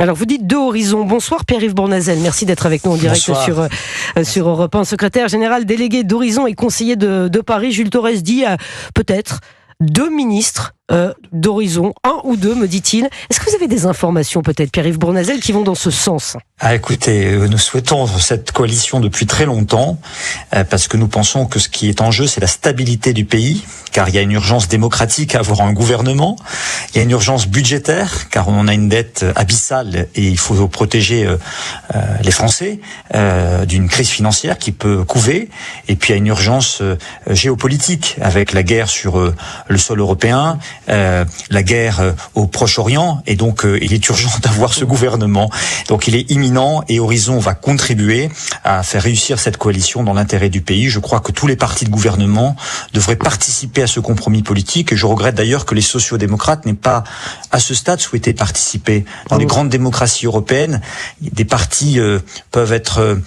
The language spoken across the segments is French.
Alors vous dites deux horizons. Bonsoir Pierre-Yves Bournazel, merci d'être avec nous en direct sur Europe 1. Secrétaire général délégué d'Horizon et conseiller de Paris, Jules Torres dit peut-être deux ministres d'Horizon, un ou deux me dit-il. Est-ce que vous avez des informations peut-être Pierre-Yves Bournazel qui vont dans ce sens ? Écoutez, nous souhaitons cette coalition depuis très longtemps parce que nous pensons que ce qui est en jeu c'est la stabilité du pays, car il y a une urgence démocratique à avoir un gouvernement, il y a une urgence budgétaire car on a une dette abyssale et il faut protéger les Français d'une crise financière qui peut couver, et puis il y a une urgence géopolitique avec la guerre sur le sol européen, la guerre au Proche-Orient, et donc il est urgent d'avoir ce gouvernement. Donc il est imminent et Horizon va contribuer à faire réussir cette coalition dans l'intérêt du pays. Je crois que tous les partis de gouvernement devraient participer à ce compromis politique, et je regrette d'ailleurs que les sociaux-démocrates n'aient pas à ce stade souhaité participer. Dans les grandes démocraties européennes, des partis peuvent être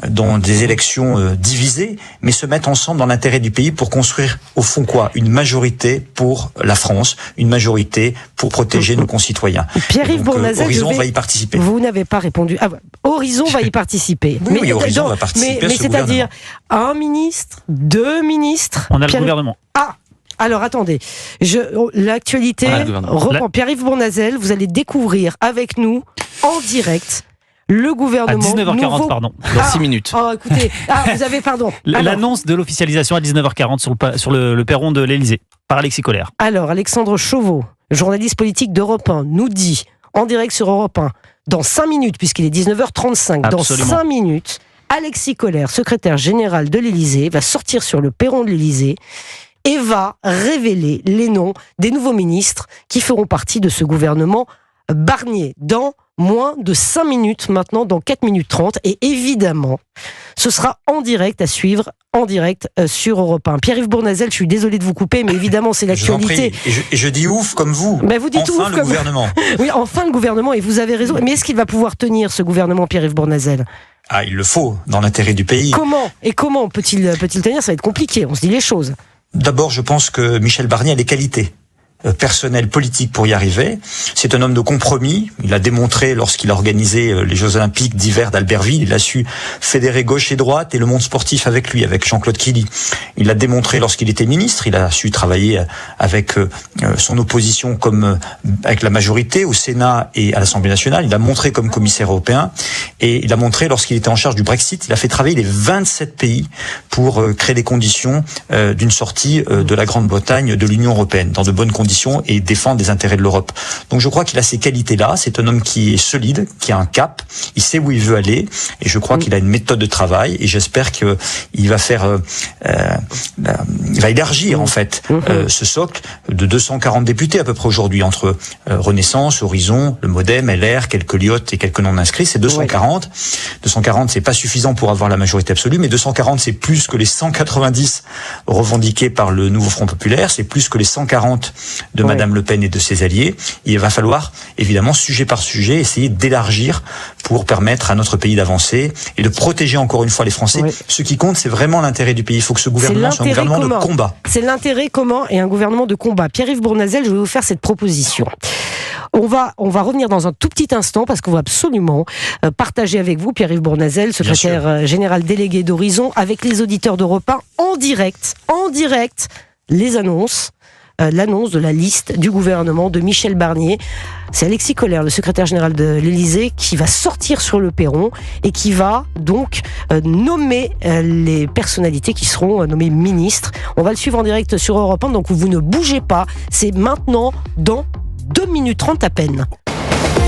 dans des élections divisées, mais se mettre ensemble dans l'intérêt du pays pour construire, au fond quoi, une majorité pour la France, une majorité pour protéger nos concitoyens. Pierre-Yves Bournazel, Horizon va y participer. Vous n'avez pas répondu. Horizon va y participer. Oui, Horizon va participer à ce c'est-à-dire un ministre, deux ministres. On a le gouvernement. Alors attendez, l'actualité reprend. Pierre-Yves Bournazel, vous allez découvrir avec nous en direct le gouvernement. À 19h40, pardon. Dans 6 minutes. Écoutez, vous avez, pardon. L'annonce de l'officialisation à 19h40 sur le perron de l'Élysée, par Alexis Kohler. Alors, Alexandre Chauveau, journaliste politique d'Europe 1, nous dit, en direct sur Europe 1, dans 5 minutes, puisqu'il est 19h35, Absolument. dans 5 minutes, Alexis Kohler, secrétaire général de l'Élysée, va sortir sur le perron de l'Élysée et va révéler les noms des nouveaux ministres qui feront partie de ce gouvernement Barnier dans moins de 5 minutes maintenant, dans 4 minutes 30, et évidemment ce sera en direct à suivre, en direct sur Europe 1. Pierre-Yves Bournazel, je suis désolé de vous couper, mais évidemment c'est l'actualité. Et je dis ouf comme vous. Vous dites enfin ouf le gouvernement. Oui, enfin le gouvernement, et vous avez raison. Mais est-ce qu'il va pouvoir tenir ce gouvernement, Pierre-Yves Bournazel ? Il le faut, dans l'intérêt du pays. Comment peut-il tenir ? Ça va être compliqué, on se dit les choses. D'abord, je pense que Michel Barnier a les qualités personnel, politique pour y arriver. C'est un homme de compromis. Il a démontré lorsqu'il a organisé les Jeux Olympiques d'hiver d'Albertville. Il a su fédérer gauche et droite et le monde sportif avec lui, avec Jean-Claude Killy. Il l'a démontré lorsqu'il était ministre. Il a su travailler avec son opposition comme avec la majorité au Sénat et à l'Assemblée nationale. Il a montré comme commissaire européen et il a montré lorsqu'il était en charge du Brexit. Il a fait travailler les 27 pays pour créer les conditions d'une sortie de la Grande-Bretagne de l'Union européenne dans de bonnes conditions et défendre les intérêts de l'Europe. Donc je crois qu'il a ces qualités-là. C'est un homme qui est solide, qui a un cap, il sait où il veut aller, et je crois qu'il a une méthode de travail, et j'espère qu'il va faire, il va élargir en fait ce socle de 240 députés à peu près aujourd'hui, entre Renaissance, Horizon, le MoDem, LR, quelques Lyotte et quelques non inscrits. C'est 240. 240, c'est pas suffisant pour avoir la majorité absolue, mais 240, c'est plus que les 190 revendiqués par le Nouveau Front Populaire, c'est plus que les 140 de Madame Le Pen et de ses alliés. Il va falloir, évidemment, sujet par sujet, essayer d'élargir pour permettre à notre pays d'avancer et de protéger encore une fois les Français. Ce qui compte, c'est vraiment l'intérêt du pays. Il faut que ce gouvernement soit un gouvernement de combat. C'est l'intérêt commun et un gouvernement de combat. Pierre-Yves Bournazel, je vais vous faire cette proposition. On va revenir dans un tout petit instant parce qu'on va absolument partager avec vous, Pierre-Yves Bournazel, secrétaire général délégué d'Horizon, avec les auditeurs d'Europe 1, en direct, les annonces. L'annonce de la liste du gouvernement de Michel Barnier. C'est Alexis Kohler, le secrétaire général de l'Élysée, qui va sortir sur le perron et qui va donc nommer les personnalités qui seront nommées ministres. On va le suivre en direct sur Europe 1, donc vous ne bougez pas. C'est maintenant, dans 2 minutes 30 à peine.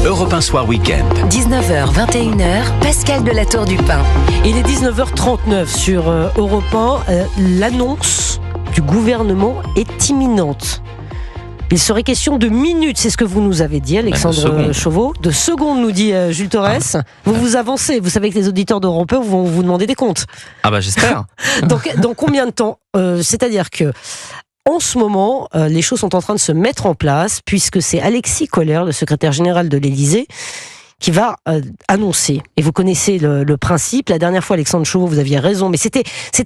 Europe 1 Soir Week-end. 19h, 21h, Pascal de la Tour du Pin. Il est 19h39 sur Europe 1. L'annonce du gouvernement est imminente. Il serait question de minutes, c'est ce que vous nous avez dit, Alexandre Chauveau. De secondes, nous dit Jules Torres. Vous avancez, vous savez que les auditeurs d'Europe 1 vont vous demander des comptes. J'espère. Donc, dans combien de temps C'est-à-dire que en ce moment, les choses sont en train de se mettre en place, puisque c'est Alexis Kohler, le secrétaire général de l'Élysée, qui va annoncer. Et vous connaissez le principe. La dernière fois, Alexandre Chauveau, vous aviez raison, mais c'était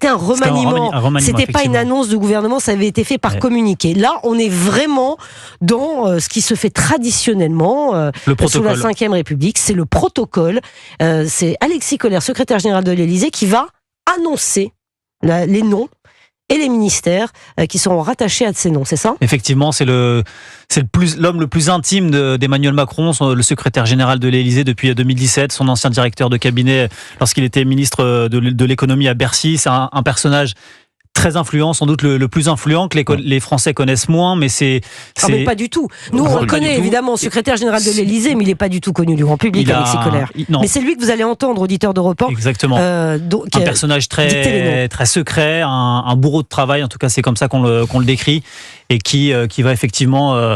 un remaniement. C'était pas une annonce du gouvernement, ça avait été fait par communiqué. Là, on est vraiment dans ce qui se fait traditionnellement sous la Ve République. C'est le protocole. C'est Alexis Kohler, secrétaire général de l'Élysée, qui va annoncer les noms et les ministères qui seront rattachés à ces noms, c'est ça ? Effectivement, c'est l'homme le plus intime d'Emmanuel Macron, le secrétaire général de l'Élysée depuis 2017, son ancien directeur de cabinet lorsqu'il était ministre de l'économie à Bercy. C'est un personnage très influent, sans doute le plus influent que les Français connaissent moins, mais mais pas du tout. Nous, on le connaît évidemment, secrétaire général de l'Élysée, mais il n'est pas du tout connu du grand public, Alexis Kohler. Mais c'est lui que vous allez entendre, auditeur d'Europe 1. Exactement. Un personnage très secret, un bourreau de travail, en tout cas c'est comme ça qu'on le décrit, et qui va effectivement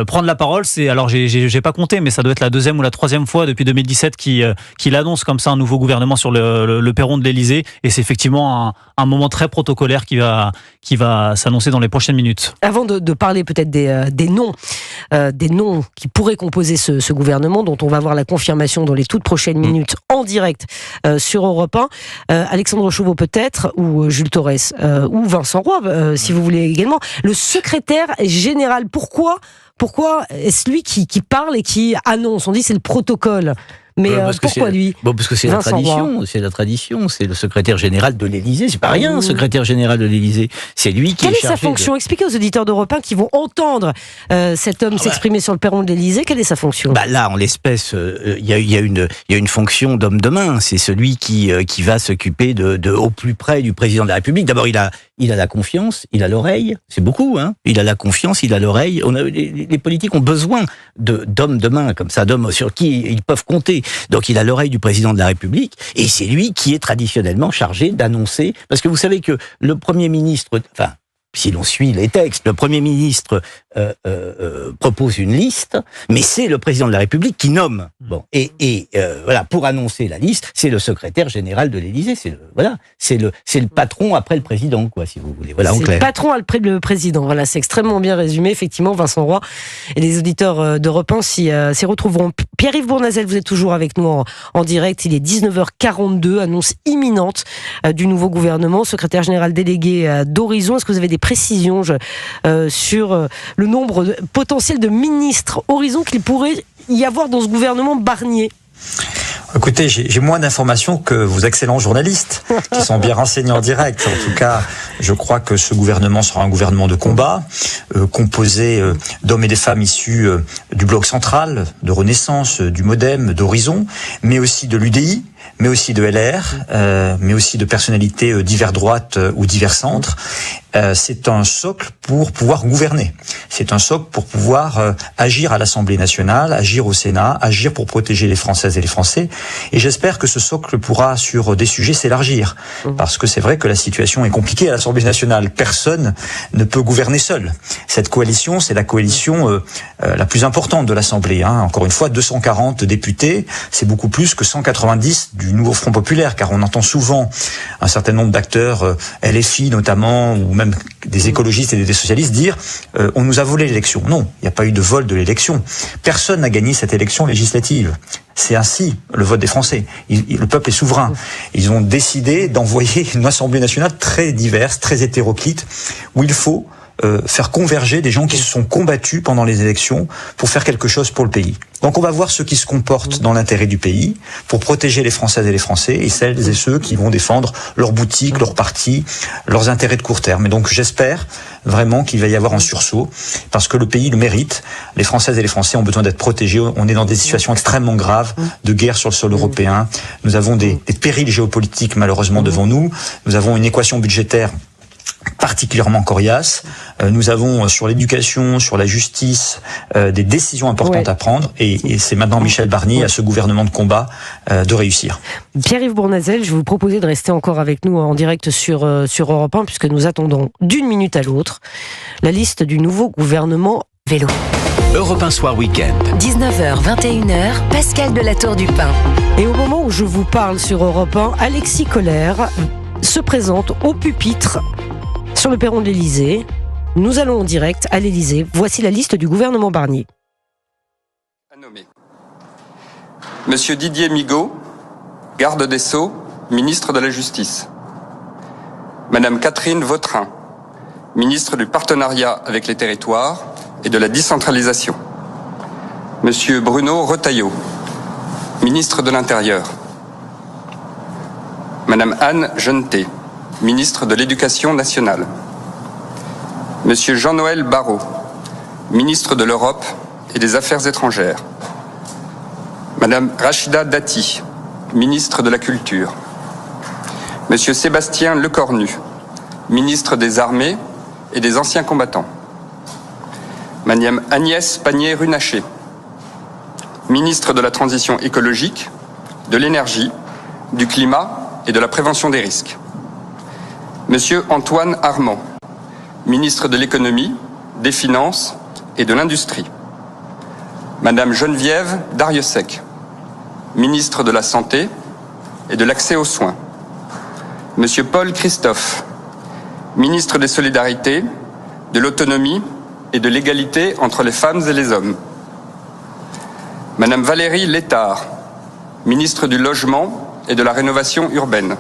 prendre la parole. Alors j'ai pas compté, mais ça doit être la 2e ou la 3e fois depuis 2017 qu'il annonce comme ça un nouveau gouvernement sur le perron de l'Élysée, et c'est effectivement un moment très protocolaire qui va s'annoncer dans les prochaines minutes. Avant de parler peut-être des noms qui pourraient composer ce gouvernement, dont on va avoir la confirmation dans les toutes prochaines minutes en direct sur Europe 1, Alexandre Chauveau peut-être, ou Jules Torres, ou Vincent Roy, si vous voulez également, le secrétaire général. Pourquoi est-ce lui qui parle et qui annonce ? On dit c'est le protocole. Mais pourquoi lui ? Parce que c'est la tradition. C'est le secrétaire général de l'Élysée. C'est pas rien, secrétaire général de l'Élysée. C'est lui qui est chargé. Quelle est sa fonction ? Expliquez aux auditeurs d'Europe 1 qui vont entendre cet homme s'exprimer sur le perron de l'Élysée. Quelle est sa fonction ? Là, en l'espèce, il y a une fonction d'homme de main. C'est celui qui va s'occuper de au plus près du président de la République. D'abord, il a la confiance, il a l'oreille. C'est beaucoup, hein. Il a la confiance, il a l'oreille. Les politiques ont besoin d'hommes de main comme ça, d'hommes sur qui ils peuvent compter. Donc il a l'oreille du président de la République, et c'est lui qui est traditionnellement chargé d'annoncer, parce que vous savez que le Premier ministre, si l'on suit les textes, le Premier ministre propose une liste, mais c'est le président de la République qui nomme. Voilà, pour annoncer la liste, c'est le secrétaire général de l'Élysée. C'est le patron après le président, quoi, si vous voulez. Voilà, en clair. C'est le patron après le président. Voilà, c'est extrêmement bien résumé. Effectivement, Vincent Roy et les auditeurs d'Europe 1 s'y retrouveront. Pierre-Yves Bournazel, vous êtes toujours avec nous en direct. Il est 19h42, annonce imminente du nouveau gouvernement. Secrétaire général délégué d'Horizon. Est-ce que vous avez des précisions sur le nombre potentiel de ministres Horizon qu'il pourrait y avoir dans ce gouvernement Barnier? Écoutez, j'ai moins d'informations que vos excellents journalistes qui sont bien renseignés en direct. En tout cas, je crois que ce gouvernement sera un gouvernement de combat, composé d'hommes et des femmes issus du bloc central, de Renaissance, du Modem, d'Horizon, mais aussi de l'UDI, mais aussi de LR, mais aussi de personnalités divers droites ou divers centres. C'est un socle pour pouvoir gouverner. C'est un socle pour pouvoir agir à l'Assemblée nationale, agir au Sénat, agir pour protéger les Françaises et les Français. Et j'espère que ce socle pourra, sur des sujets, s'élargir. Parce que c'est vrai que la situation est compliquée à l'Assemblée nationale. Personne ne peut gouverner seul. Cette coalition, c'est la coalition la plus importante de l'Assemblée. Encore une fois, 240 députés, c'est beaucoup plus que 190 du nouveau Front populaire, car on entend souvent un certain nombre d'acteurs, LFI notamment, ou même des écologistes et des socialistes dire on nous a volé l'élection. Non, il n'y a pas eu de vol de l'élection. Personne n'a gagné cette élection législative. C'est ainsi le vote des Français. Le peuple est souverain. Ils ont décidé d'envoyer une Assemblée nationale très diverse, très hétéroclite, où il faut faire converger des gens qui se sont combattus pendant les élections pour faire quelque chose pour le pays. Donc on va voir ceux qui se comportent dans l'intérêt du pays pour protéger les Françaises et les Français, et celles et ceux qui vont défendre leurs boutiques, leurs partis, leurs intérêts de court terme. Et donc j'espère vraiment qu'il va y avoir un sursaut, parce que le pays le mérite. Les Françaises et les Français ont besoin d'être protégés. On est dans des situations extrêmement graves de guerre sur le sol européen. Nous avons des périls géopolitiques malheureusement devant nous. Nous avons une équation budgétaire particulièrement coriace. Nous avons sur l'éducation, sur la justice, des décisions importantes à prendre, et c'est maintenant Michel Barnier, à ce gouvernement de combat, de réussir. Pierre-Yves Bournazel, je vais vous proposer de rester encore avec nous en direct sur Europe 1, puisque nous attendons d'une minute à l'autre la liste du nouveau gouvernement vélo. Europe 1 Soir Week-end. 19h, 21h, Pascal de la Tour du Pin. Et au moment où je vous parle sur Europe 1, Alexis Kohler se présente au pupitre sur le perron de l'Élysée. Nous allons en direct à l'Élysée. Voici la liste du gouvernement Barnier. À nommer. Monsieur Didier Migaud, garde des Sceaux, ministre de la Justice. Madame Catherine Vautrin, ministre du Partenariat avec les territoires et de la décentralisation. Monsieur Bruno Retailleau, ministre de l'Intérieur. Madame Anne Jeuneté, ministre de l'Éducation nationale. Monsieur Jean-Noël Barrot, ministre de l'Europe et des Affaires étrangères. Madame Rachida Dati, ministre de la Culture. Monsieur Sébastien Lecornu, ministre des Armées et des Anciens combattants. Madame Agnès Pannier-Runacher, ministre de la Transition écologique, de l'Énergie, du Climat et de la Prévention des risques. Monsieur Antoine Armand, ministre de l'Économie, des Finances et de l'Industrie. Madame Geneviève Darrieussecq, ministre de la Santé et de l'Accès aux soins. Monsieur Paul Christophe, ministre des Solidarités, de l'Autonomie et de l'Égalité entre les femmes et les hommes. Madame Valérie Létard, ministre du Logement et de la Rénovation urbaine.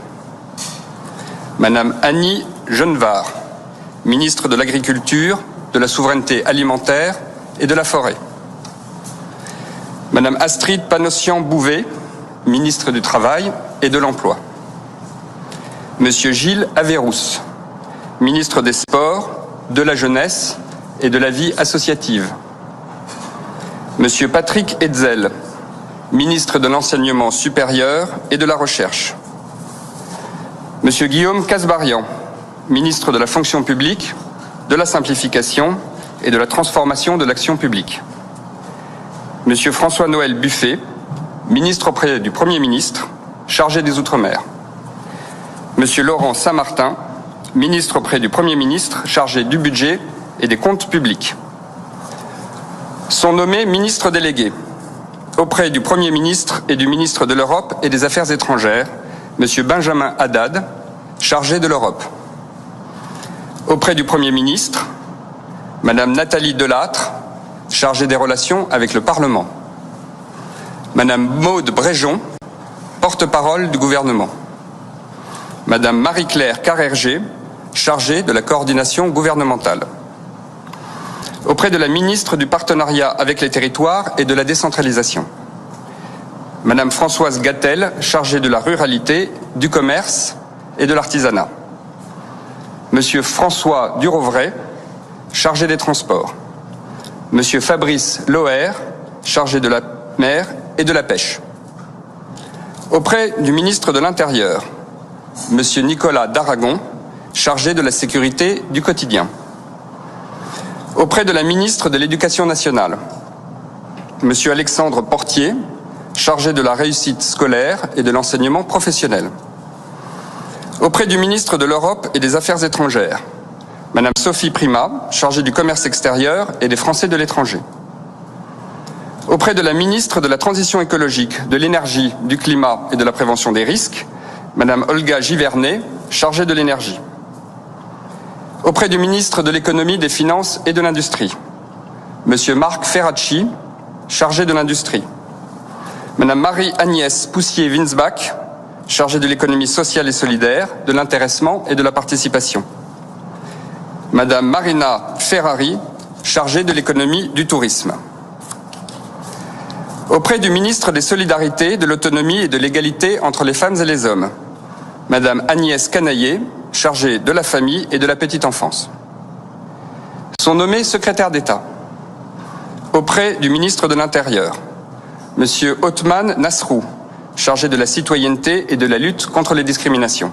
Madame Annie Genevard, ministre de l'Agriculture, de la Souveraineté alimentaire et de la Forêt. Madame Astrid Panossian-Bouvet, ministre du Travail et de l'Emploi. Monsieur Gilles Averrousse, ministre des Sports, de la Jeunesse et de la Vie associative. Monsieur Patrick Hetzel, ministre de l'Enseignement supérieur et de la Recherche. Monsieur Guillaume Casbarian, ministre de la Fonction publique, de la Simplification et de la Transformation de l'action publique. Monsieur François-Noël Buffet, ministre auprès du Premier ministre, chargé des Outre-mer. Monsieur Laurent Saint-Martin, ministre auprès du Premier ministre, chargé du budget et des comptes publics. Sont nommés ministres délégués auprès du Premier ministre et du ministre de l'Europe et des Affaires étrangères, Monsieur Benjamin Haddad, chargé de l'Europe. Auprès du Premier ministre, Madame Nathalie Delattre, chargée des relations avec le Parlement. Madame Maude Bréjon, porte-parole du gouvernement. Madame Marie-Claire Carrerger, chargée de la coordination gouvernementale. Auprès de la ministre du Partenariat avec les territoires et de la décentralisation. Madame Françoise Gattel, chargée de la ruralité, du commerce et de l'artisanat. Monsieur François Durovray, chargé des transports. Monsieur Fabrice Loher, chargé de la mer et de la pêche. Auprès du ministre de l'Intérieur, Monsieur Nicolas Daragon, chargé de la sécurité du quotidien. Auprès de la ministre de l'Éducation nationale, Monsieur Alexandre Portier, chargé de la réussite scolaire et de l'enseignement professionnel. Auprès du ministre de l'Europe et des Affaires étrangères, Madame Sophie Primas, chargée du commerce extérieur et des Français de l'étranger. Auprès de la ministre de la Transition écologique, de l'Énergie, du Climat et de la Prévention des risques, Madame Olga Givernet, chargée de l'énergie. Auprès du ministre de l'Économie, des Finances et de l'Industrie, Monsieur Marc Ferracci, chargé de l'Industrie. Madame Marie-Agnès Poussier-Winsbach, chargée de l'économie sociale et solidaire, de l'intéressement et de la participation. Madame Marina Ferrari, chargée de l'économie du tourisme. Auprès du ministre des Solidarités, de l'Autonomie et de l'Égalité entre les femmes et les hommes, Madame Agnès Canaillé, chargée de la famille et de la petite enfance. Sont nommés secrétaires d'État. Auprès du ministre de l'Intérieur, Monsieur Othman Nasrou, chargé de la citoyenneté et de la lutte contre les discriminations.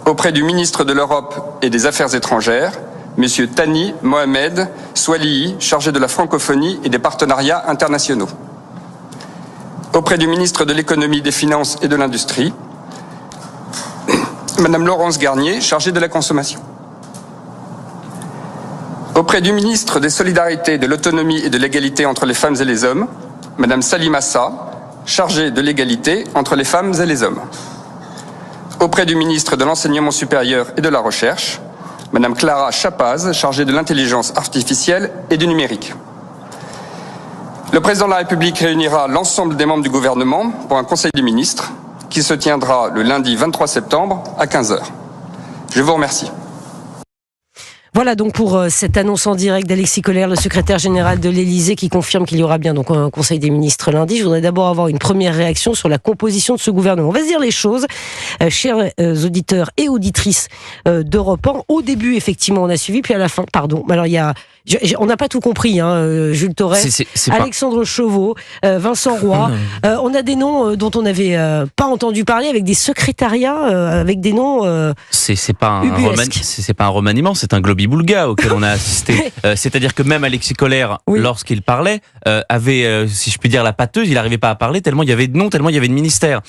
Auprès du ministre de l'Europe et des Affaires étrangères, Monsieur Tani Mohamed Swalihi, chargé de la francophonie et des partenariats internationaux. Auprès du ministre de l'Économie, des Finances et de l'Industrie, Madame Laurence Garnier, chargée de la consommation. Auprès du ministre des Solidarités, de l'Autonomie et de l'Égalité entre les femmes et les hommes, Madame Salima Sa, chargée de l'égalité entre les femmes et les hommes. Auprès du ministre de l'Enseignement supérieur et de la Recherche, Madame Clara Chapaz, chargée de l'intelligence artificielle et du numérique. Le président de la République réunira l'ensemble des membres du gouvernement pour un conseil des ministres qui se tiendra le lundi 23 septembre à 15h. Je vous remercie. Voilà donc pour cette annonce en direct d'Alexis Kohler, le secrétaire général de l'Élysée, qui confirme qu'il y aura bien donc un Conseil des ministres lundi. Je voudrais d'abord avoir une première réaction sur la composition de ce gouvernement. On va se dire les choses, chers auditeurs et auditrices d'Europe 1. Au début, effectivement, on a suivi, puis à la fin, pardon. Alors on n'a pas tout compris, Jules Torres, Alexandre Chauveau, Vincent Roy. On a des noms dont on n'avait pas entendu parler, avec des secrétariats, avec des noms. C'est pas un remaniement, c'est un globi-boulga auquel on a assisté. C'est-à-dire que même Alexis Kohler, lorsqu'il parlait, avait, si je puis dire, la pâteuse. Il n'arrivait pas à parler tellement il y avait de noms, tellement il y avait de ministères.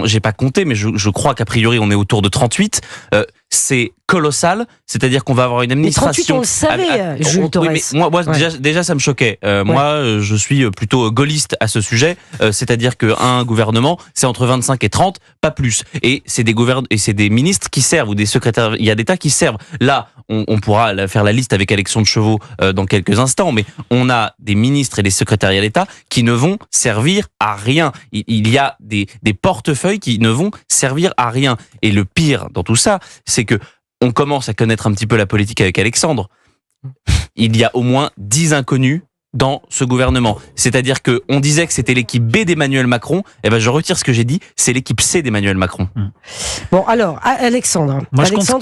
J'ai pas compté, mais je crois qu'a priori on est autour de 38. C'est colossal, c'est-à-dire qu'on va avoir une administration. Mais 38, on le savait, Jules Torres. Oui, mais moi déjà ça me choquait. Moi, je suis plutôt gaulliste à ce sujet, c'est-à-dire qu'un gouvernement, c'est entre 25 et 30, pas plus. Et c'est des ministres qui servent, ou des secrétaires, il y a d'État qui servent. Là, on pourra faire la liste avec Alexandre Chauveau dans quelques instants, mais on a des ministres et des secrétariats d'État qui ne vont servir à rien. Il y a des portefeuilles qui ne vont servir à rien. Et le pire dans tout ça, c'est que on commence à connaître un petit peu la politique avec Alexandre. Il y a au moins 10 inconnus dans ce gouvernement. C'est-à-dire que on disait que c'était l'équipe B d'Emmanuel Macron. Eh ben, je retire ce que j'ai dit. C'est l'équipe C d'Emmanuel Macron. Bon, alors, Alexandre. Moi, je compte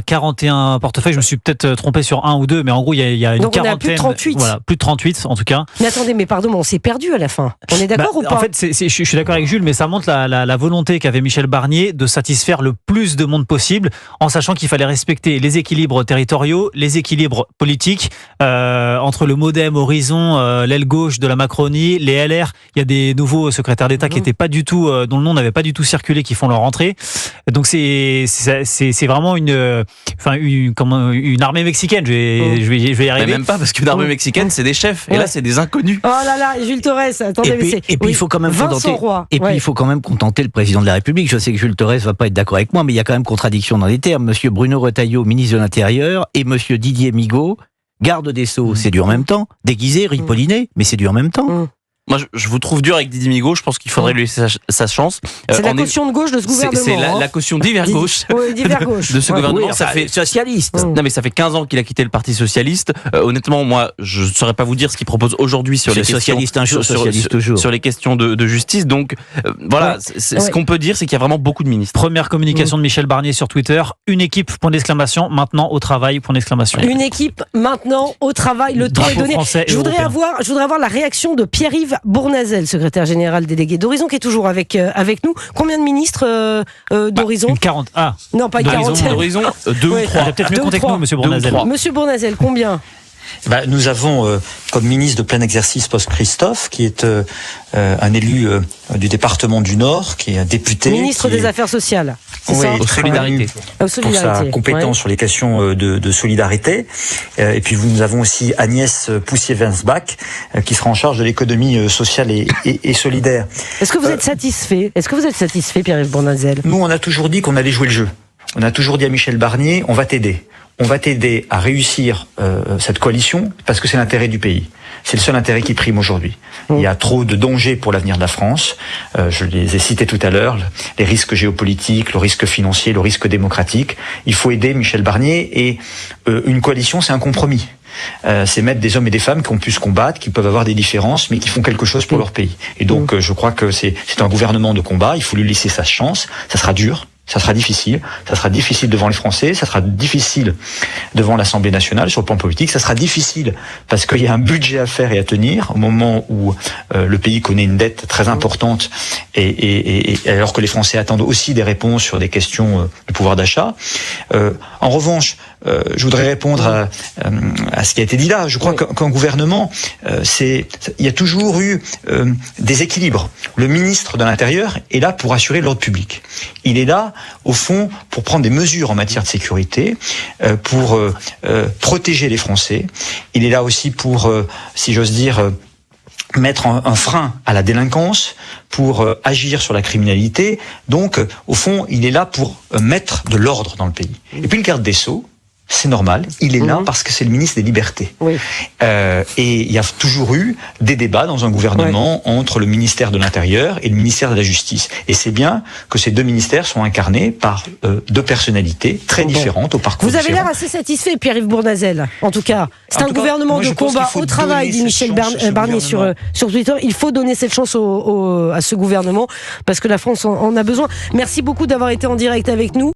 41 portefeuilles. Je me suis peut-être trompé sur un ou deux, mais en gros, il y a une donc quarantaine. On a plus de 38. Voilà, plus de 38 en tout cas. Mais attendez, pardon, on s'est perdu à la fin. On est d'accord ou pas? En fait, je suis d'accord avec Jules, mais ça montre la volonté qu'avait Michel Barnier de satisfaire le plus de monde possible, en sachant qu'il fallait respecter les équilibres territoriaux, les équilibres politiques, entre le modèle Horizon, l'aile gauche de la Macronie, les LR. Il y a des nouveaux secrétaires d'État qui étaient pas du tout, dont le nom n'avait pas du tout circulé, qui font leur entrée. Donc c'est vraiment une armée mexicaine. Je vais y arriver. Mais même pas, parce qu'une armée mexicaine, c'est des chefs. Et là, c'est des inconnus. Oh là là, Jules Torres, attendez. Et puis il faut quand même il faut quand même contenter le président de la République. Je sais que Jules Torres va pas être d'accord avec moi, mais il y a quand même contradiction dans les termes. Monsieur Bruno Retailleau, ministre de l'Intérieur, et monsieur Didier Migaud, garde des Sceaux, c'est dur en même temps. Déguisé, ripolliné, mais c'est dur en même temps. Moi, je vous trouve dur avec Didier Migaud. Je pense qu'il faudrait lui laisser sa chance. C'est la caution de gauche de ce gouvernement. C'est la caution d'hiver gauche. D'hiver gauche. De ce gouvernement. Ça fait socialiste. Non, mais ça fait 15 ans qu'il a quitté le Parti socialiste. Honnêtement, moi, je ne saurais pas vous dire ce qu'il propose aujourd'hui sur les socialiste un jour, socialiste toujours. Sur les questions de justice. Donc, voilà. Ce qu'on peut dire, c'est qu'il y a vraiment beaucoup de ministres. Première communication de Michel Barnier sur Twitter. Une équipe, point d'exclamation. Maintenant au travail, point d'exclamation. Une équipe, maintenant au travail. Le temps est donné. Je voudrais avoir la réaction de Pierre-Yves Bournazel, secrétaire général délégué d'Horizon, qui est toujours avec nous. Combien de ministres d'Horizon? Une 40. Ah, non, pas une quarantaine. D'Horizon, 2 ou 3. Peut-être mieux compter que nous, monsieur Bournazel. Monsieur Bournazel, combien? Nous avons comme ministre de plein exercice Post-Christophe, qui est un élu du département du Nord, qui est un député. Ministre des Affaires sociales, c'est ça? Solidarité. Pour sa compétence sur les questions de solidarité. Et puis nous avons aussi Agnès Poussier-Wensbach, qui sera en charge de l'économie sociale et solidaire. Est-ce que vous êtes satisfait? Pierre-Yves Bournazel? Nous, on a toujours dit qu'on allait jouer le jeu. On a toujours dit à Michel Barnier, on va t'aider. On va t'aider à réussir cette coalition parce que c'est l'intérêt du pays. C'est le seul intérêt qui prime aujourd'hui. Il y a trop de dangers pour l'avenir de la France. Je les ai cités tout à l'heure. Les risques géopolitiques, le risque financier, le risque démocratique. Il faut aider Michel Barnier et une coalition, c'est un compromis. C'est mettre des hommes et des femmes qui ont pu se combattre, qui peuvent avoir des différences, mais qui font quelque chose pour leur pays. Et donc, je crois que c'est un gouvernement de combat. Il faut lui laisser sa chance. Ça sera dur. Ça sera difficile devant les Français, ça sera difficile devant l'Assemblée nationale sur le plan politique, ça sera difficile parce qu'il y a un budget à faire et à tenir au moment où le pays connaît une dette très importante et alors que les Français attendent aussi des réponses sur des questions de pouvoir d'achat. En revanche, je voudrais répondre à ce qui a été dit là. Je crois qu'un gouvernement, il y a toujours eu des équilibres. Le ministre de l'Intérieur est là pour assurer l'ordre public. Il est là, au fond, pour prendre des mesures en matière de sécurité, pour protéger les Français. Il est là aussi pour, si j'ose dire, mettre un frein à la délinquance, pour agir sur la criminalité. Donc, au fond, il est là pour mettre de l'ordre dans le pays. Et puis le garde des Sceaux, c'est normal. Il est là parce que c'est le ministre des Libertés. Oui. Et il y a toujours eu des débats dans un gouvernement entre le ministère de l'Intérieur et le ministère de la Justice. Et c'est bien que ces deux ministères sont incarnés par deux personnalités très différentes au parcours. Vous avez l'air assez satisfait, Pierre-Yves Bournazel. En tout cas, c'est un gouvernement de combat au travail, dit Michel Barnier sur Twitter. Il faut donner cette chance à ce gouvernement parce que la France en a besoin. Merci beaucoup d'avoir été en direct avec nous.